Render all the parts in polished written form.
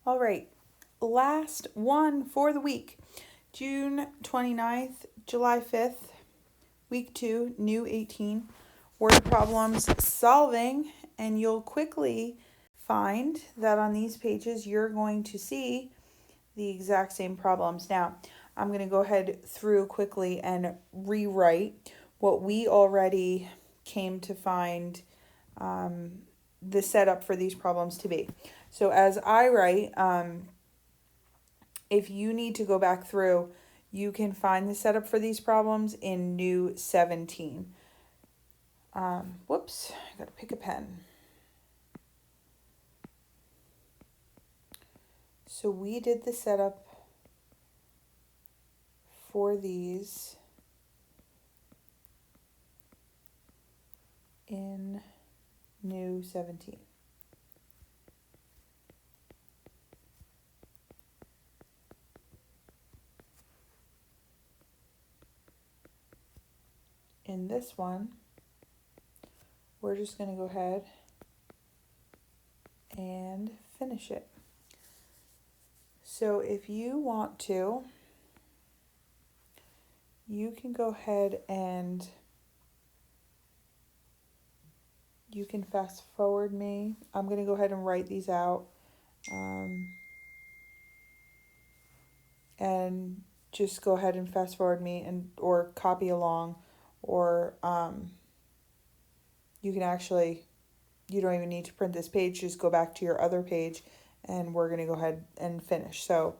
All right, last one for the week. June 29th, July 5th, week 2, new 18, word problems solving, and you'll quickly find that on these pages you're going to see the exact same problems. Now, I'm going to go ahead through quickly and rewrite what we already came to find the setup for these problems to be. So as I write, if you need to go back through, you can find the setup for these problems in new 17. Whoops, I gotta pick a pen. So we did the setup for these in new 17. In this one, we're just going to go ahead and finish it. So if you want to, you can go ahead and you can fast forward me. I'm going to go ahead and write these out and just go ahead and fast forward me and or copy along, or you can actually, you don't even need to print this page, just go back to your other page and we're going to go ahead and finish. So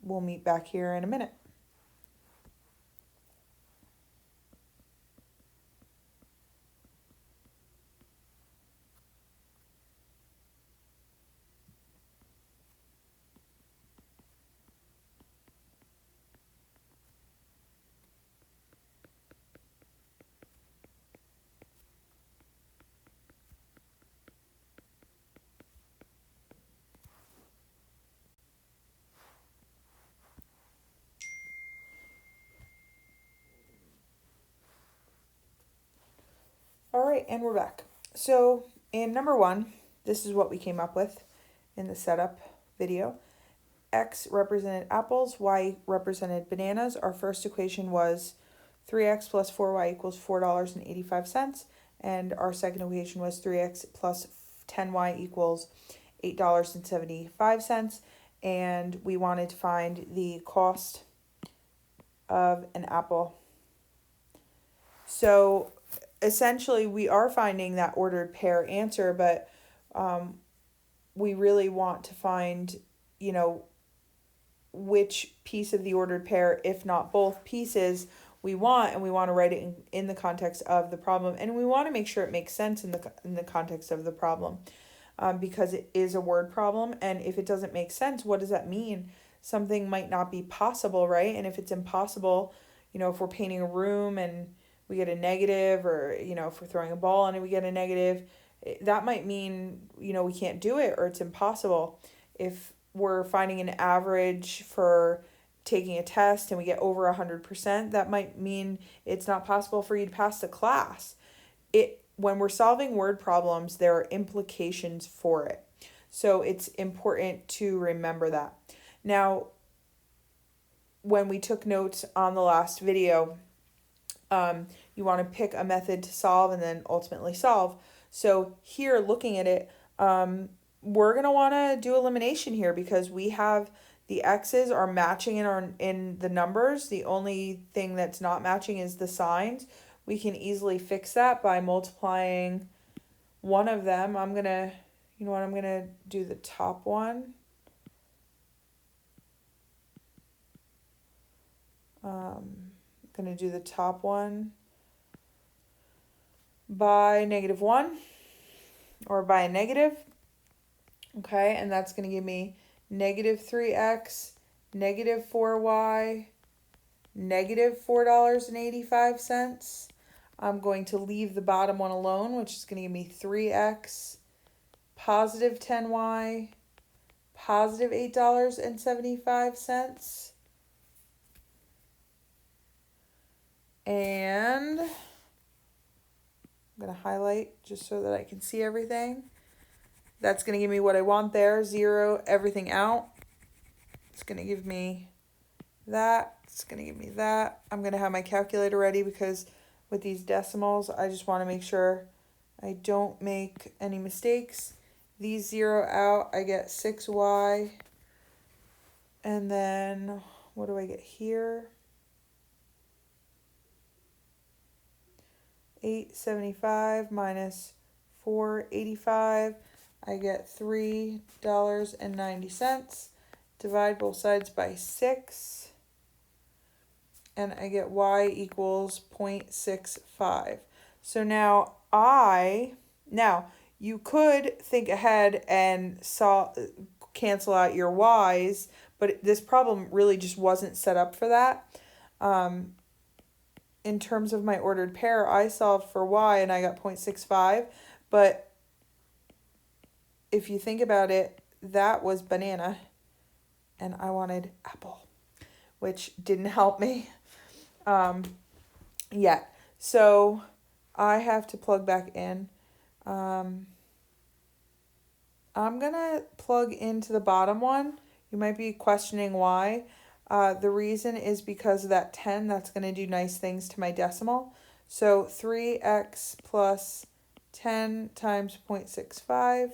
we'll meet back here in a minute. All right, and we're back. So in number 1, this is what we came up with in the setup video. X represented apples, Y represented bananas. Our first equation was 3x plus 4y equals $4.85. And our second equation was 3x plus 10y equals $8.75. And we wanted to find the cost of an apple. So essentially we are finding that ordered pair answer, but we really want to find, which piece of the ordered pair, if not both pieces, we want, and we want to write it in the context of the problem, and we want to make sure it makes sense in the context of the problem, because it is a word problem, and if it doesn't make sense, what does that mean? Something might not be possible, right? And if it's impossible, if we're painting a room and we get a negative, or if we're throwing a ball and we get a negative, that might mean we can't do it, or it's impossible. If we're finding an average for taking a test and we get over 100%, that might mean it's not possible for you to pass the class. When we're solving word problems, there are implications for it. So it's important to remember that. Now, when we took notes on the last video, you want to pick a method to solve and then ultimately solve. So here, looking at it, we're going to want to do elimination here because we have the x's are matching in the numbers. The only thing that's not matching is the signs. We can easily fix that by multiplying one of them. I'm going to do the top one. I'm going to do the top one by -1 or by a negative. Okay, and that's going to give me -3x, -4y, -$4.85. I'm going to leave the bottom one alone, which is going to give me 3x, +10y, $8.75. And I'm going to highlight just so that I can see everything. That's going to give me what I want there. 0, everything out. It's going to give me that. It's going to give me that. I'm going to have my calculator ready because with these decimals, I just want to make sure I don't make any mistakes. These 0 out, I get 6y. And then what do I get here? 875 minus 485. I get $3.90. Divide both sides by 6. And I get y equals 0.65. So now you could think ahead and cancel out your y's, but this problem really just wasn't set up for that. In terms of my ordered pair, I solved for y and I got 0.65, but if you think about it, that was banana and I wanted apple, which didn't help me yet. So I have to plug back in. I'm going to plug into the bottom one. You might be questioning why. The reason is because of that 10, that's going to do nice things to my decimal. So 3x plus 10 times 0.65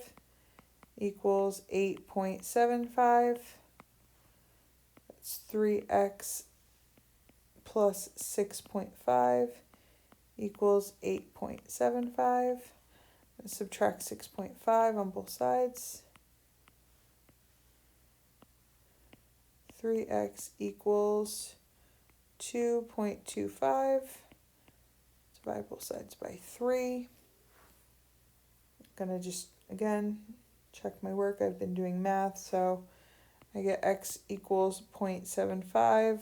equals 8.75. That's 3x plus 6.5 equals 8.75. Subtract 6.5 on both sides. 3x equals 2.25. Divide both sides by 3. I'm going to just, again, check my work. I've been doing math, so I get x equals 0.75.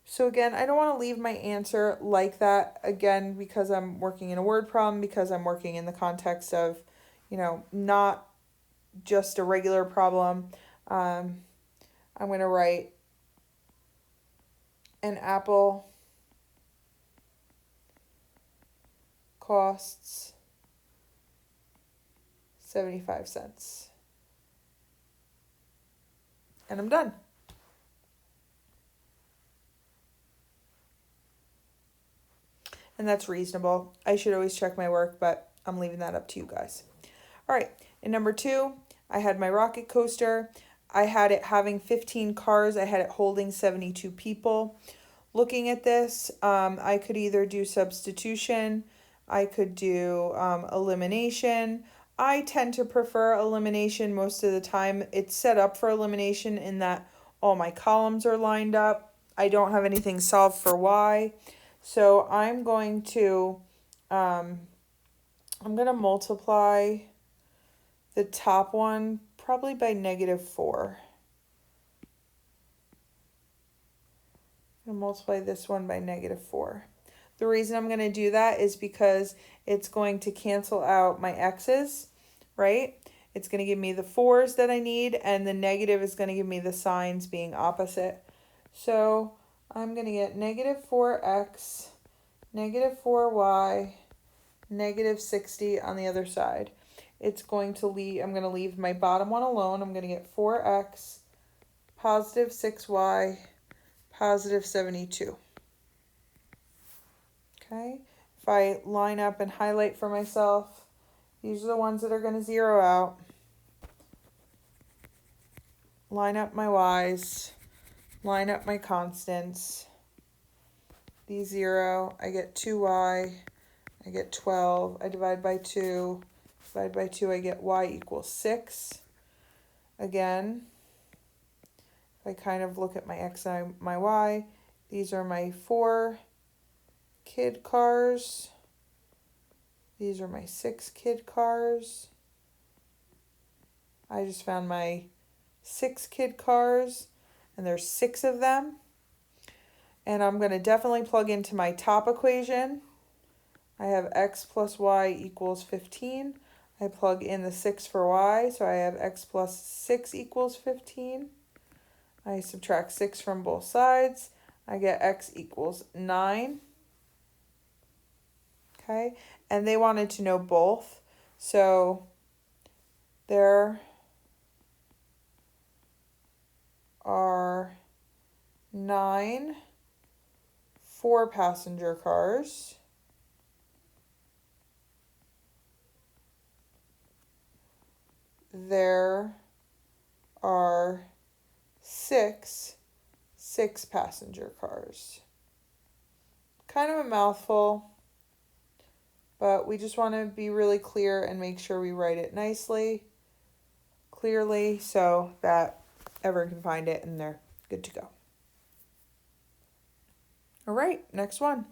So again, I don't want to leave my answer like that, again, because I'm working in a word problem, because I'm working in the context of, not just a regular problem. I'm going to write an apple costs 75 cents. And I'm done. And that's reasonable. I should always check my work, but I'm leaving that up to you guys. All right, in number 2, I had my rocket coaster. I had it having 15 cars. I had it holding 72 people. Looking at this, I could either do substitution. I could do elimination. I tend to prefer elimination most of the time. It's set up for elimination in that all my columns are lined up. I don't have anything solved for y. So I'm going to multiply the top one probably by -4. I'm going to multiply this one by -4. The reason I'm going to do that is because it's going to cancel out my x's, right? It's going to give me the 4's that I need, and the negative is going to give me the signs being opposite. So I'm going to get -4x, -4y, -60 on the other side. It's going to leave, I'm going to leave my bottom one alone. I'm going to get 4x, positive 6y, positive 72. Okay, if I line up and highlight for myself, these are the ones that are going to zero out. Line up my y's, line up my constants. These 0, I get 2y, I get 12, I divide by 2, I get y equals 6. Again, if I kind of look at my x and my y, these are my 4 kid cars. These are my 6 kid cars. I just found my 6 kid cars, and there's 6 of them. And I'm going to definitely plug into my top equation. I have x plus y equals 15. I plug in the 6 for y, so I have x plus 6 equals 15. I subtract 6 from both sides. I get x equals 9. Okay, and they wanted to know both. So there are 9 4-passenger cars. There are 6 6-passenger cars. Kind of a mouthful, but we just want to be really clear and make sure we write it nicely, clearly, so that everyone can find it and they're good to go. All right, next one.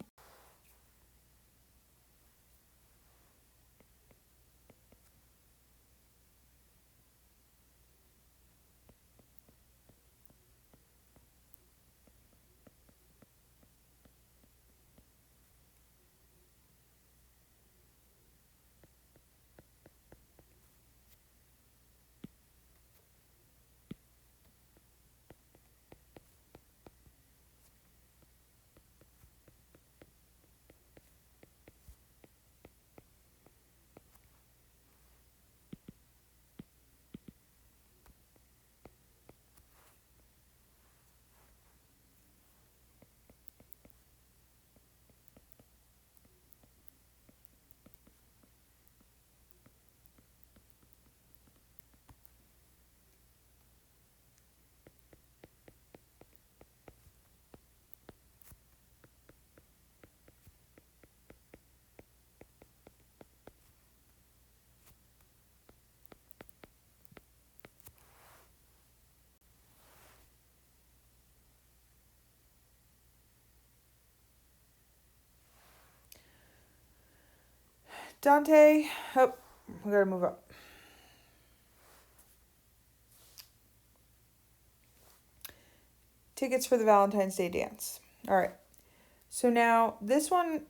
Dante, oh, we gotta move up. Tickets for the Valentine's Day dance. All right. So now this one,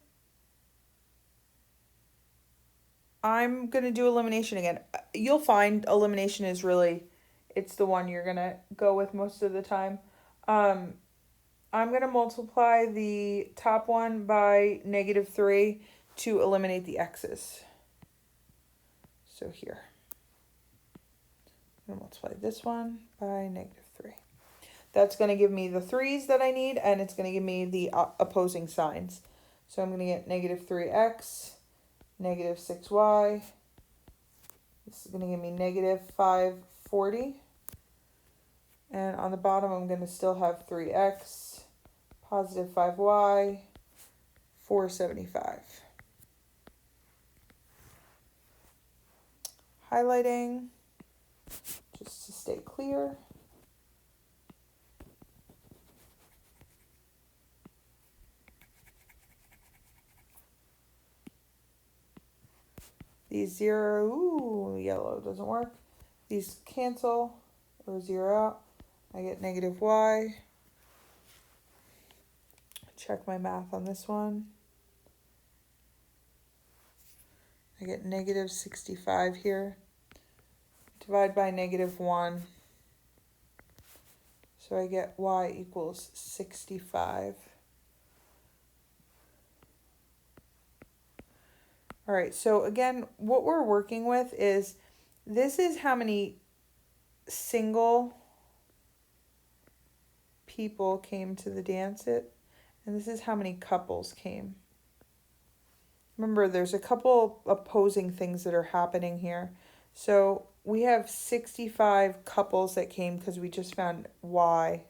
I'm going to do elimination again. You'll find elimination is really, it's the one you're going to go with most of the time. I'm going to multiply the top one by -3 to eliminate the x's. So here, I'm going to multiply this one by -3. That's going to give me the 3's that I need, and it's going to give me the opposing signs. So I'm going to get -3x, -6y. This is going to give me -540. And on the bottom, I'm going to still have 3x, +5y, 475. Highlighting, just to stay clear. These 0, yellow doesn't work. These cancel or 0 out. I get -y. Check my math on this one. I get -65 here. Divide by -1. So I get y equals 65. All right, so again, what we're working with is, this is how many single people came to the dance, and this is how many couples came. Remember, there's a couple opposing things that are happening here. So we have 65 couples that came because we just found y.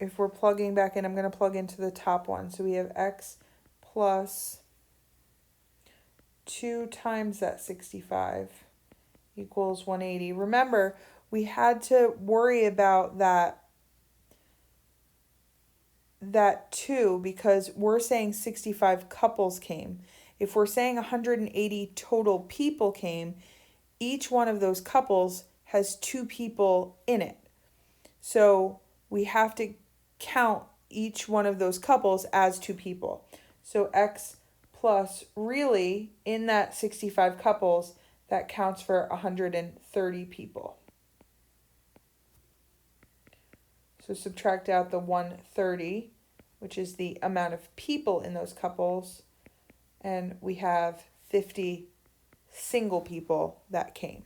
If we're plugging back in, I'm going to plug into the top one. So we have x plus 2 times that 65 equals 180. Remember, we had to worry about that 2 because we're saying 65 couples came. If we're saying 180 total people came, each one of those couples has 2 people in it. So we have to count each one of those couples as 2 people. So x plus, really, in that 65 couples, that counts for 130 people. So subtract out the 130, which is the amount of people in those couples, and we have 50 single people that came.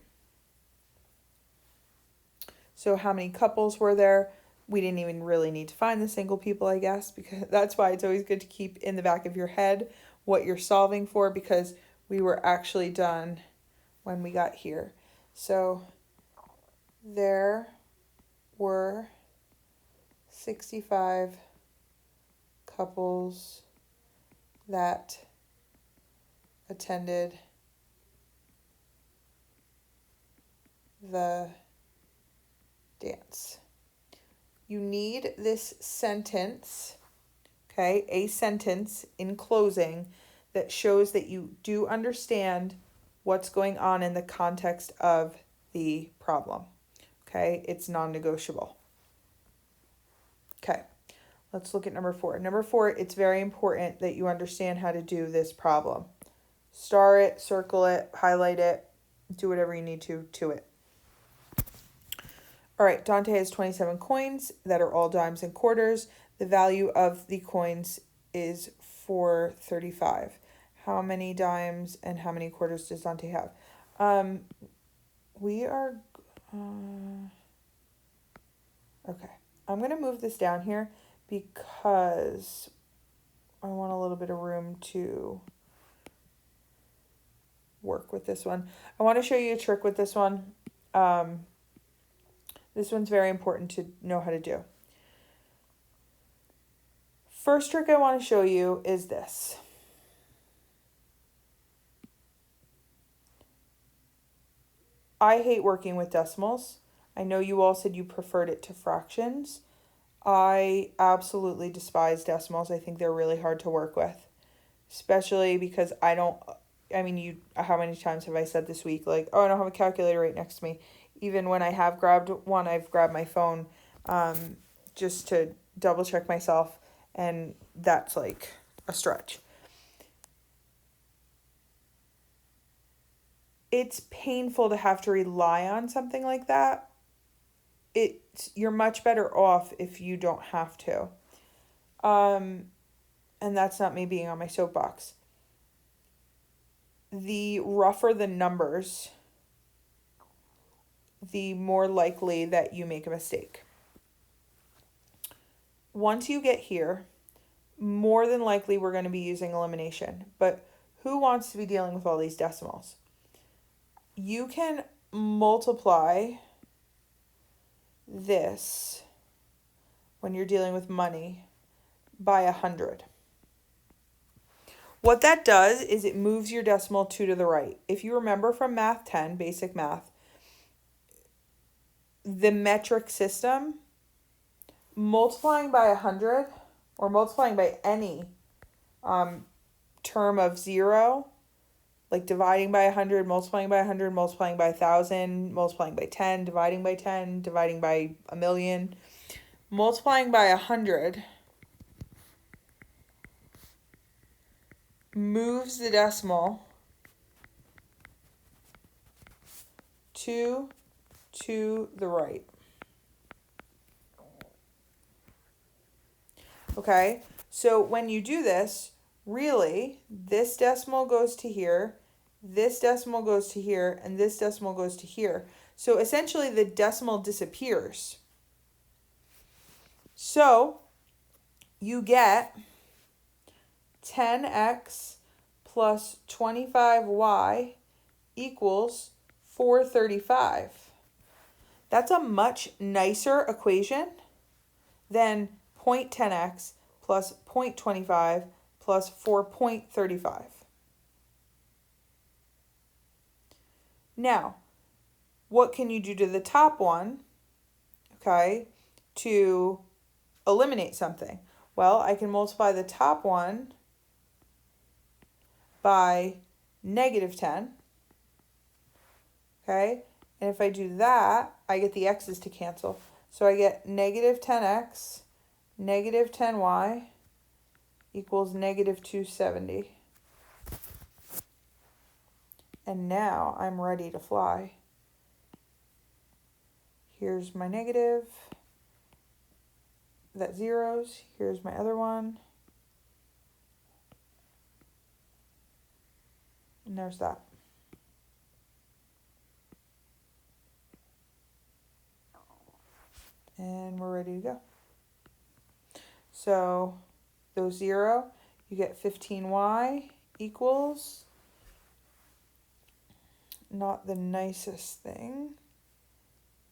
So how many couples were there? We didn't even really need to find the single people, I guess, because that's why it's always good to keep in the back of your head what you're solving for, because we were actually done when we got here. So there were 65 couples that attended the dance. You need this sentence, okay, a sentence in closing that shows that you do understand what's going on in the context of the problem. Okay, it's non-negotiable. Okay, let's look at number 4. Number 4, it's very important that you understand how to do this problem. Star it, circle it, highlight it, do whatever you need to it. All right, Dante has 27 coins that are all dimes and quarters. The value of the coins is 435. How many dimes and how many quarters does Dante have? We are... okay, I'm going to move this down here because I want a little bit of room to work with this one. I want to show you a trick with this one. This one's very important to know how to do. First trick I want to show you is this. I hate working with decimals. I know you all said you preferred it to fractions. I absolutely despise decimals. I think they're really hard to work with, especially because how many times have I said this week, like, oh, I don't have a calculator right next to me. Even when I have grabbed one, I've grabbed my phone just to double check myself, and that's like a stretch. It's painful to have to rely on something like that. You're much better off if you don't have to. And that's not me being on my soapbox. The rougher the numbers, the more likely that you make a mistake. Once you get here, more than likely we're going to be using elimination. But who wants to be dealing with all these decimals? You can multiply this when you're dealing with money by 100. What that does is it moves your decimal 2 to the right. If you remember from Math 10, basic math, the metric system, multiplying by 100 or multiplying by any term of 0, like dividing by 100, multiplying by 100, multiplying by 1,000, multiplying by 10, dividing by 10, dividing by 1,000,000, multiplying by 100 moves the decimal 2 to the right. Okay, so when you do this, really, this decimal goes to here, this decimal goes to here, and this decimal goes to here. So essentially the decimal disappears. So you get 10x plus 25y equals 435. That's a much nicer equation than 0.10x plus 0.25 plus 4.35. Now, what can you do to the top one, okay, to eliminate something? Well, I can multiply the top one by -10, okay? And if I do that, I get the x's to cancel. So I get -10x, -10y equals -270. And now I'm ready to fly. Here's my negative. That zeros. Here's my other one. And there's that. And we're ready to go. So those 0, you get 15y equals, not the nicest thing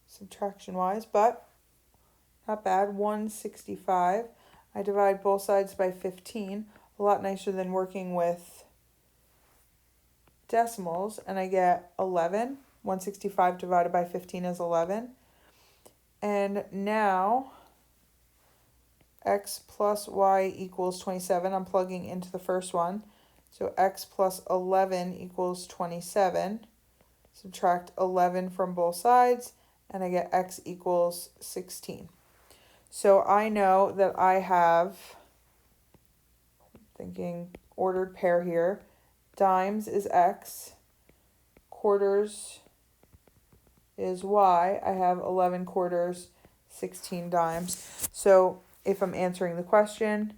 subtraction wise, but not bad, 165. I divide both sides by 15, a lot nicer than working with decimals, and I get 11. 165 divided by 15 is 11. And now x plus y equals 27. I'm plugging into the first one. So x plus 11 equals 27. Subtract 11 from both sides, and I get x equals 16. So I know that I have, thinking ordered pair here, dimes is x, quarters is y. I have 11 quarters, 16 dimes. So if I'm answering the question,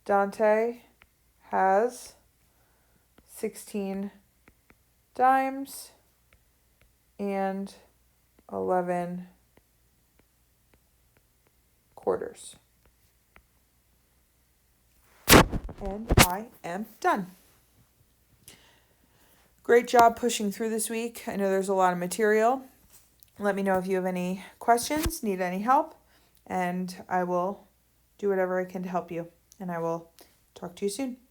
Dante has 16 dimes and 11 quarters. And I am done. Great job pushing through this week. I know there's a lot of material. Let me know if you have any questions, need any help, and I will do whatever I can to help you. And I will talk to you soon.